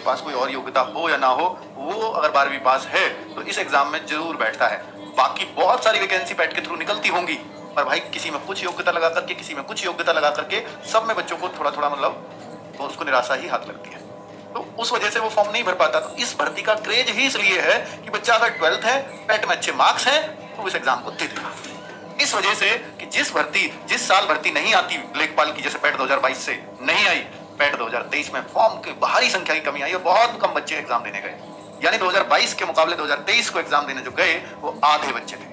पास कोई और योग्यता हो या ना हो, वो अगर 12वीं पास है तो इस एग्जाम में जरूर बैठता है। बाकी बहुत सारी वैकेंसी पैट के थ्रू निकलती होंगी, पर भाई किसी में कुछ योग्यता लगा करके, किसी में कुछ योग्यता लगा करके, सब में बच्चों को थोड़ा थोड़ा मतलब तो उसको निराशा ही हाथ लगती है, तो उस वजह से वो फॉर्म नहीं भर पाता। तो इस भर्ती का क्रेज ही इसलिए है कि बच्चा अगर 12th है, पैट में अच्छे मार्क्स हैं, तो इस एग्जाम को दे देगा। इस वजह से कि जिस साल भर्ती नहीं आती लेखपाल की, जैसे पैट 2022 से नहीं आई, पैट 2023 में फॉर्म की भारी संख्या की कमी आई और बहुत कम बच्चे एग्जाम देने गए। यानी 2022 के मुकाबले 2023 को एग्जाम देने जो गए वो आधे बच्चे थे,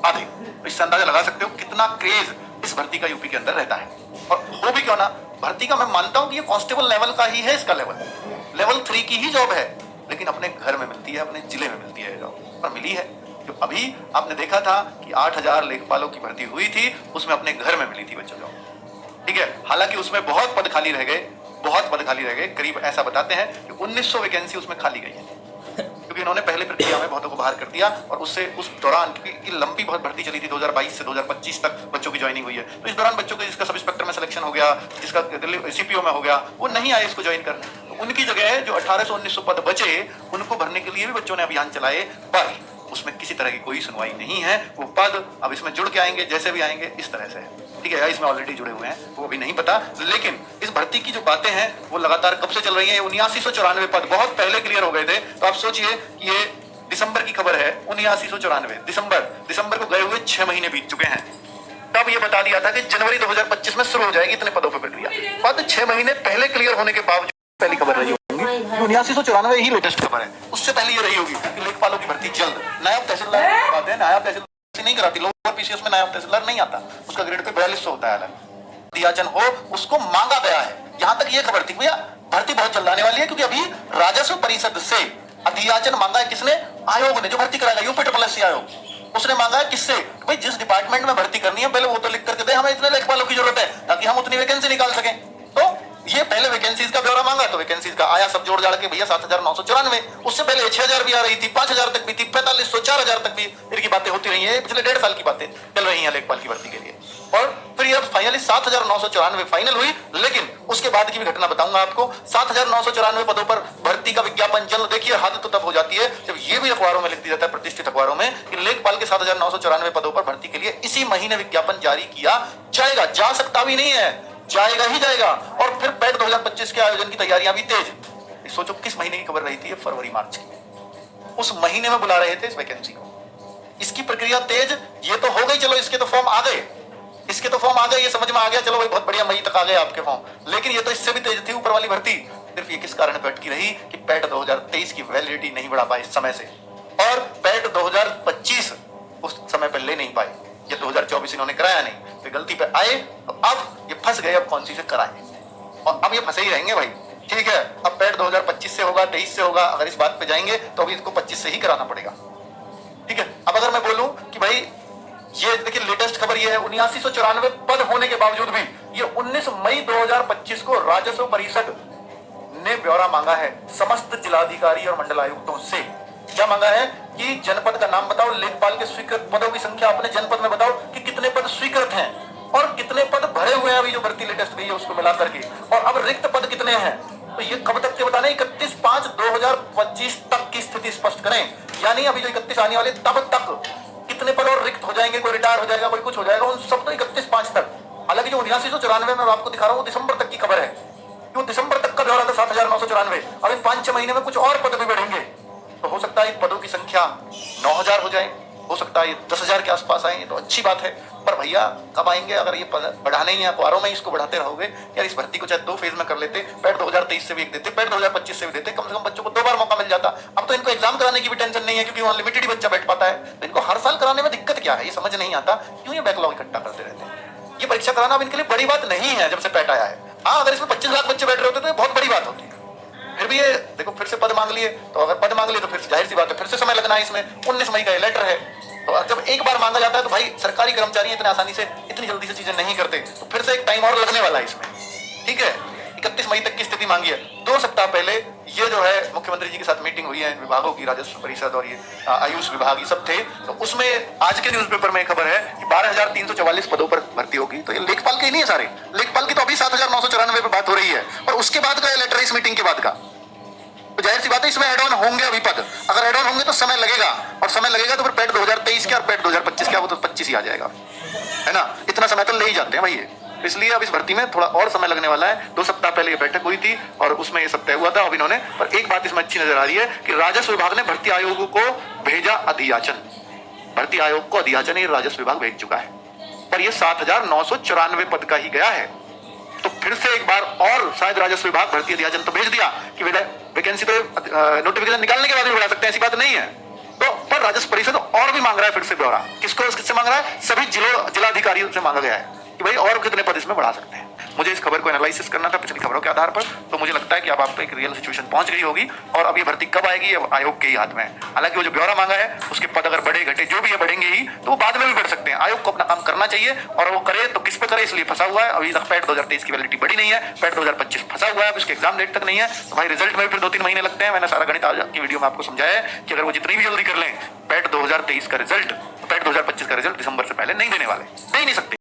आधे। तो इससे अंदाजा लगा सकते हो कितना क्रेज इस भर्ती का यूपी के अंदर रहता है। और हो भी क्यों ना, भर्ती का मैं मानता हूं कि ये कांस्टेबल लेवल का ही है, इसका लेवल 3 की ही जॉब है, लेकिन अपने घर में मिलती है, अपने जिले में मिलती है जॉब, और मिली है। जो अभी आपने देखा था कि 8000 लेखपालों की भर्ती हुई थी, उसमें अपने घर में मिली थी बच्चों जॉब, ठीक है। हालांकि उसमें बहुत पद खाली रह गए, करीब ऐसा बताते हैं कि 1900 वैकेंसी उसमें खाली गई है, क्योंकि इन्होंने पहले प्रक्रिया में बहुतों को बाहर कर दिया, और उससे उस दौरान क्योंकि लंबी बहुत भर्ती चली थी, 2022 से 2025 तक बच्चों की ज्वाइनिंग हुई है, तो इस दौरान बच्चों को जिसका सब इंस्पेक्टर में सिलेक्शन हो गया, जिसका दिल्ली सीपीओ में हो गया, वो नहीं आए इसको ज्वाइन करने, तो उनकी जगह जो 1800-1900 पद बचे, उनको भरने के लिए भी बच्चों ने अभियान चलाए, पर उसमें किसी तरह की कोई सुनवाई नहीं है। वो पद अब इसमें जुड़ के आएंगे, जैसे भी आएंगे इस तरह से, ठीक है, इसमें ऑलरेडी जुड़े हुए हैं, वो अभी नहीं पता। लेकिन इस भर्ती की जो बातें हैं वो लगातार कब से चल रही हैं। 7994 पद बहुत पहले क्लियर हो गए थे, तो आप सोचिए कि ये दिसंबर की खबर है, 7994 दिसंबर को गए हुए 6 महीने बीत चुके हैं। तब ये बता दिया था कि जनवरी 2025 में शुरू हो जाएगी इतने पदों पर प्रक्रिया। पद 6 महीने पहले क्लियर होने के बावजूद पहली खबर रही होगी, 7994 ही लेटेस्ट खबर है। उससे पहले ये रही होगी कि लेखपालों की भर्ती जल्द। नायब तहसीलदार की बात है, नायब तहसीलदार नहीं कराती, लोअर पीसीएस में नायब तहसीलदार नहीं आता, उसका ग्रेड पे 4200 होता है। दियाचन हो उसको मांगा गया है, यहां तक ये खबर थी भैया भर्ती बहुत जल्द आने वाली है, क्योंकि अभी राजस्व परिषद से अधियाचन मांगा है। किसने? आयोग ने, जो भर्ती कराएगा, यूपी ट्रिपल आयोग, उसने मांगा है। किससे? भाई जिस डिपार्टमेंट में भर्ती करनी है पहले वो तो लिख करके दे, हमें इतने लेखपालों की जरूरत है ताकि हम उतनी वैकेंसी निकाल सकें। तो ये पहले वैकेंसीज का ब्यौरा मांगा, तो वैकेंसीज का आया सब जोड़ जाड़ के भैया 7994। उससे पहले 6000 भी आ रही थी, 5000 तक भी थी, 4500, 4000 तक भी इनकी बातें होती रही है। पिछले 1.5 साल की बातें चल रही है लेखपाल की भर्ती के लिए, और फिर ये फाइनली 7994 फाइनल हुई। लेकिन उसके बाद की भी घटना बताऊंगा आपको। 7994 पदों पर भर्ती का विज्ञापन जल्द, देखिए हद तो तब हो जाती है जब ये भी अखबारों में लिख दिया जाता है, प्रतिष्ठित अखबारों में, कि लेखपाल के 7994 पदों पर भर्ती के लिए इसी महीने विज्ञापन जारी किया जाएगा। जा सकता भी नहीं है, जाएगा ही जाएगा। और फिर पैट 2025 के आयोजन की तैयारियां भी तेज। सोचो किस महीने की खबर रही थी, फरवरी मार्च की, उस महीने में बुला रहे थे इस वैकेंसी को। इसकी प्रक्रिया तेज, ये तो हो गई, चलो इसके तो फॉर्म आ गए, ये समझ में आ गया, चलो भाई बहुत बढ़िया, मई तक आ गए आपके फॉर्म। लेकिन ये तो इससे भी तेज थी ऊपर वाली भर्ती। सिर्फ ये किस कारण पे अटकी रही कि पैट 2023 की वैलिडिटी नहीं बढ़ा पाए इस समय से, और पैट 2025 उस समय पर ले नहीं पाए। ये 2024 इन्होंने कराया नहीं, तो गलती पे आए, तो अब ये फंस गए, अब कौन सी से कराएं, और अब ये फंसे ही रहेंगे भाई। ठीक है, अब पैट 2025 से होगा, 23 से होगा, अगर इस बात पे जाएंगे तो अभी इसको 25 से ही कराना पड़ेगा। ठीक है, अब अगर मैं बोलूं कि भाई ये देखिए लेटेस्ट खबर ये है, 7994 पद होने के बावजूद भी ये 19 मई 2025 को राजस्व परिषद ने ब्यौरा मांगा है समस्त जिलाधिकारी और मंडलायुक्तों से। क्या मांगा है कि जनपद का नाम बताओ, लेखपाल के स्वीकृत पदों की संख्या अपने जनपद में बताओ कि कितने पद स्वीकृत हैं और कितने पद भरे हुए हैं अभी जो भर्ती लेटेस्ट गई है उसको मिला करके, और अब रिक्त पद कितने हैं। तो ये कब तक के बताना, 31/5/2025 तक की स्थिति स्पष्ट करें। यानी अभी जो 31 आने वाले तब तक कितने पद और रिक्त हो जाएंगे, कोई रिटायर हो जाएगा, कोई कुछ हो जाएगा, उन सब तो 31/5 तक। हालांकि जो 7994 में आपको दिखा रहा हूँ दिसंबर तक की खबर है, क्यों दिसंबर तक का ब्यौरा था 7994। अब इन 5-6 महीने में कुछ और पद भी बढ़ेंगे, तो हो सकता है इन पदों की संख्या 9000 हो जाए, हो सकता है ये 10,000 के आसपास आए, तो अच्छी बात है। पर भैया कब आएंगे, अगर ये बढ़ाने ही अखबारों में इसको बढ़ाते रहोगे। यार इस भर्ती को चाहे 2 फेज में कर लेते, पैट 2023 से भी एक देते, पैट 2025 से भी देते, कम से कम बच्चों को 2 बार मौका मिल जाता। अब तो इनको एग्जाम कराने की भी टेंशन नहीं है, क्योंकि वहाँ लिमिटेड ही बच्चा बैठ पाता है। तो इनको हर साल कराने में दिक्कत क्या है, ये समझ नहीं आता, क्यों ये बैकलॉग इकट्ठा करते रहते हैं। ये परीक्षा कराना अब इनके लिए बड़ी बात नहीं है जब से पैट आया है। हाँ, अगर इसमें 25 लाख बच्चे बैठ रहे होते तो बहुत बड़ी बात होती है। फिर भी ये देखो, फिर से पद मांग लिए, तो अगर पद मांग लिए तो फिर जाहिर सी बात है फिर से समय लगना है इसमें। 19 मई का ये लेटर है, तो जब एक बार मांगा जाता है तो भाई सरकारी कर्मचारी इतने आसानी से इतनी जल्दी से चीजें नहीं करते, तो फिर से एक टाइम और लगने वाला है इसमें। ठीक है, 31 मई तक की स्थिति मांगी है। 2 सप्ताह पहले ये जो है मुख्यमंत्री जी के साथ मीटिंग हुई है विभागों की, राजस्व परिषद और ये आयुष विभाग, ये सब थे। तो उसमें आज के न्यूज़पेपर में खबर है कि 12,344 पदों पर भर्ती होगी। तो ये लेखपाल के ही नहीं है सारे, लेखपाल की तो अभी 7,994 पर बात हो रही है, और उसके बाद का लेटर इस मीटिंग के बाद का। तो जाहिर सी बात है इसमें एड ऑन होंगे अभी पद, अगर एड ऑन होंगे तो समय लगेगा, और समय लगेगा तो फिर पेट 2023 क्या और पेट 2025 क्या, वो तो 25 ही आ जाएगा, है ना। इतना समय तो ले ही जाते हैं भाई ये, इसलिए अब इस भर्ती में थोड़ा और समय लगने वाला है। 2 सप्ताह पहले ये बैठक हुई थी और उसमें ये सब तय हुआ था। अब इन्होंने, पर एक बात इसमें अच्छी नजर आ रही है कि राजस्व विभाग ने भर्ती आयोग को भेजा अधियाचन, भर्ती आयोग को अधियाचन ये राजस्व विभाग भेज चुका है, पर ये 7,994 पद का ही गया है। तो फिर से एक बार और शायद राजस्व विभाग भर्ती अधियाचन तो भेज दिया कि वैकेंसी तो नोटिफिकेशन निकालने के बाद भी बढ़ा सकते हैं, ऐसी बात नहीं है। तो पर राजस्व परिषद और भी मांग रहा है फिर से ब्यौरा, किससे मांग रहा है, सभी जिलाधिकारियों से मांगा गया है कि भाई और कितने पद इसमें बढ़ा सकते हैं। मुझे इस खबर को एनालिसिस करना था पिछली खबरों के आधार पर, तो मुझे लगता है कि अब आप पे एक रियल सिचुएशन पहुंच गई होगी, और अब ये भर्ती कब आएगी ये आयोग के ही हाथ में है। हालांकि वो जो ब्यौरा मांगा है उसके पद अगर बढ़े घटे जो भी है बढ़ेंगे ही, तो वो बाद में भी बढ़ सकते हैं। आयोग को अपना काम करना चाहिए, और वो करे तो किस पे करे, इसलिए फंसा हुआ है। अभी तक पैट 2023 की वैलिडिटी बढ़ी नहीं है, पैट 2025 फंसा हुआ है, उसके एग्जाम डेट तक नहीं है, तो भाई रिजल्ट में भी फिर 2-3 महीने लगते हैं। मैंने सारा गणित आज की वीडियो में आपको समझाया है कि अगर वो जितनी भी जल्दी कर लें पैट 2023 का रिजल्ट, पैट 2025 का रिजल्ट दिसंबर से पहले नहीं देने वाले, दे ही नहीं सकते।